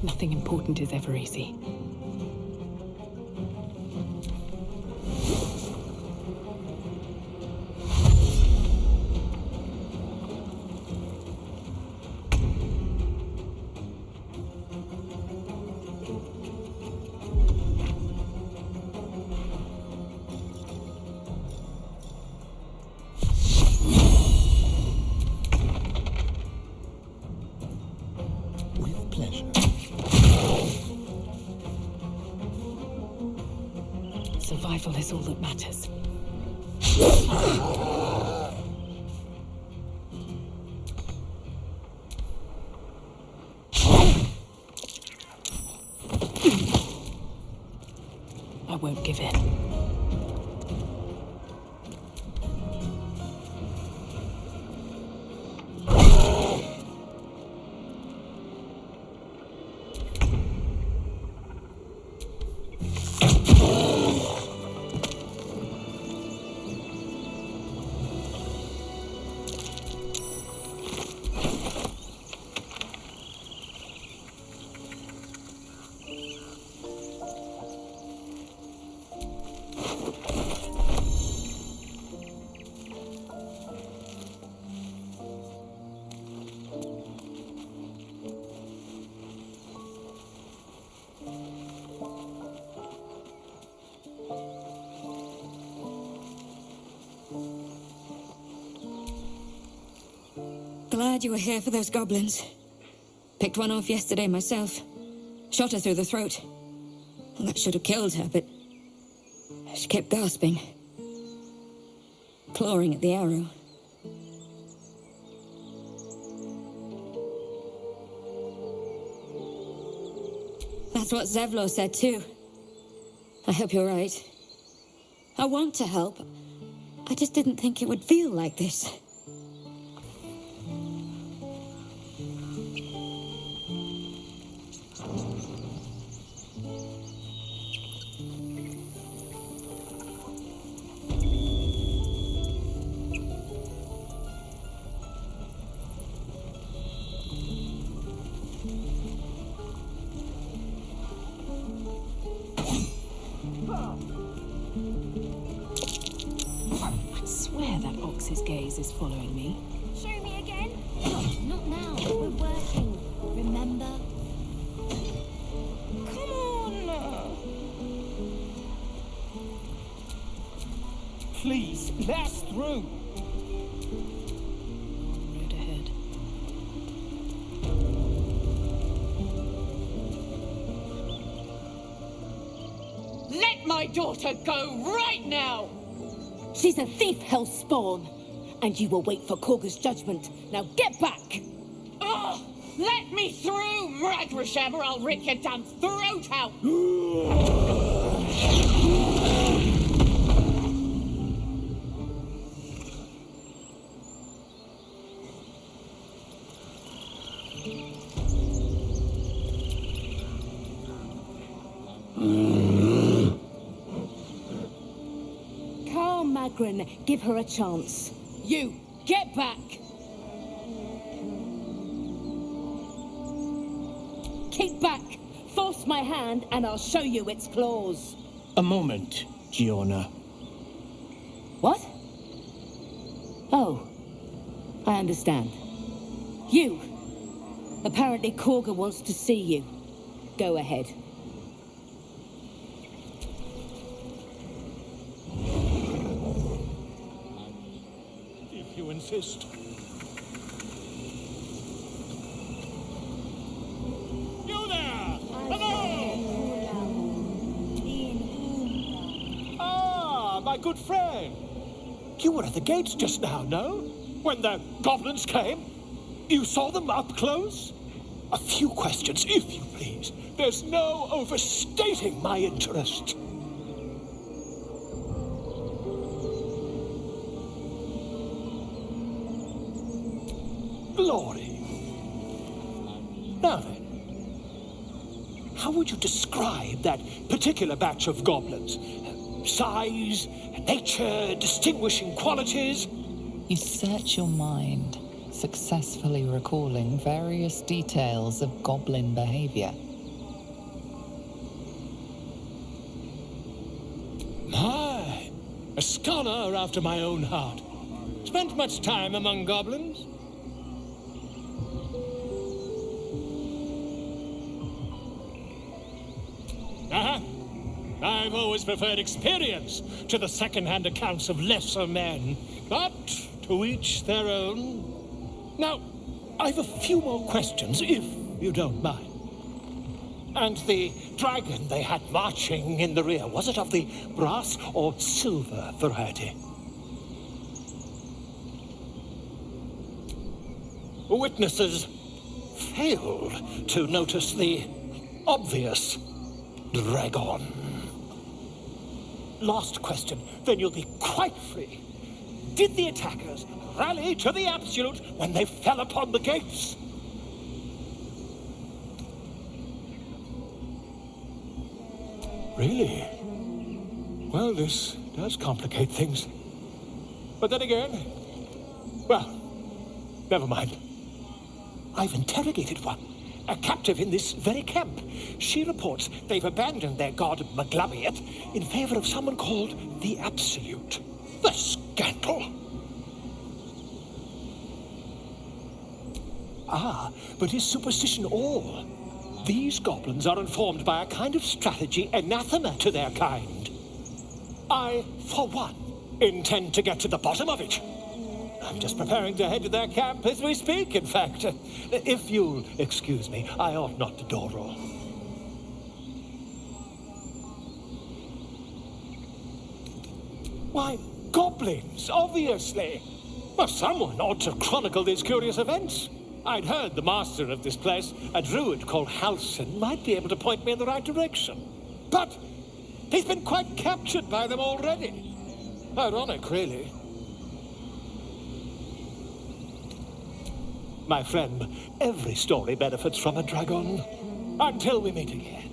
Nothing important is ever easy. Survival is all that matters. I won't give in. Glad you were here for those goblins. Picked one off yesterday myself. Shot her through the throat. Well, that should have killed her, but she kept gasping. Clawing at the arrow. That's what Zevlor said too. I hope you're right. I want to help. I just didn't think it would feel like this. Is following me. Show me again? Not now. We're working. Remember? Come on! Please, let us through. Road ahead. Let my daughter go right now! She's a thief, hellspawn! And you will wait for Korga's judgment. Now get back! Oh, let me through, Mragrasham, or I'll rip your damn throat out! Carl Magrin, give her a chance. You, get back! Keep back! Force my hand and I'll show you its claws. A moment, Giona. What? Oh, I understand. You! Apparently Korga wants to see you. Go ahead. Insist. You there! Hello! Ah, my good friend. You were at the gates just now, no? When the goblins came? You saw them up close? A few questions, if you please. There's no overstating my interest. Glory. Now then, how would you describe that particular batch of goblins? Size, nature, distinguishing qualities? You search your mind, successfully recalling various details of goblin behavior. A scholar after my own heart. Spent much time among goblins? I've always preferred experience to the second-hand accounts of lesser men. But to each their own. Now, I've a few more questions, if you don't mind. And the dragon they had marching in the rear, was it of the brass or silver variety? Witnesses failed to notice the obvious dragon. Last question, then you'll be quite free. Did the attackers rally to the absolute when they fell upon the gates? Really? Well, this does complicate things. But then again, well, never mind. I've interrogated one, a captive in this very camp. She reports they've abandoned their god Maglabiet in favor of someone called the Absolute. The scandal! Ah, but is superstition all? These goblins are informed by a kind of strategy anathema to their kind. I, for one, intend to get to the bottom of it. I'm just preparing to head to their camp as we speak, in fact. If you'll excuse me, I ought not to dawdle. Why, goblins, obviously. Well, someone ought to chronicle these curious events. I'd heard the master of this place, a druid called Halsin, might be able to point me in the right direction. But he's been quite captured by them already. Ironic, really. My friend, every story benefits from a dragon. Until we meet again.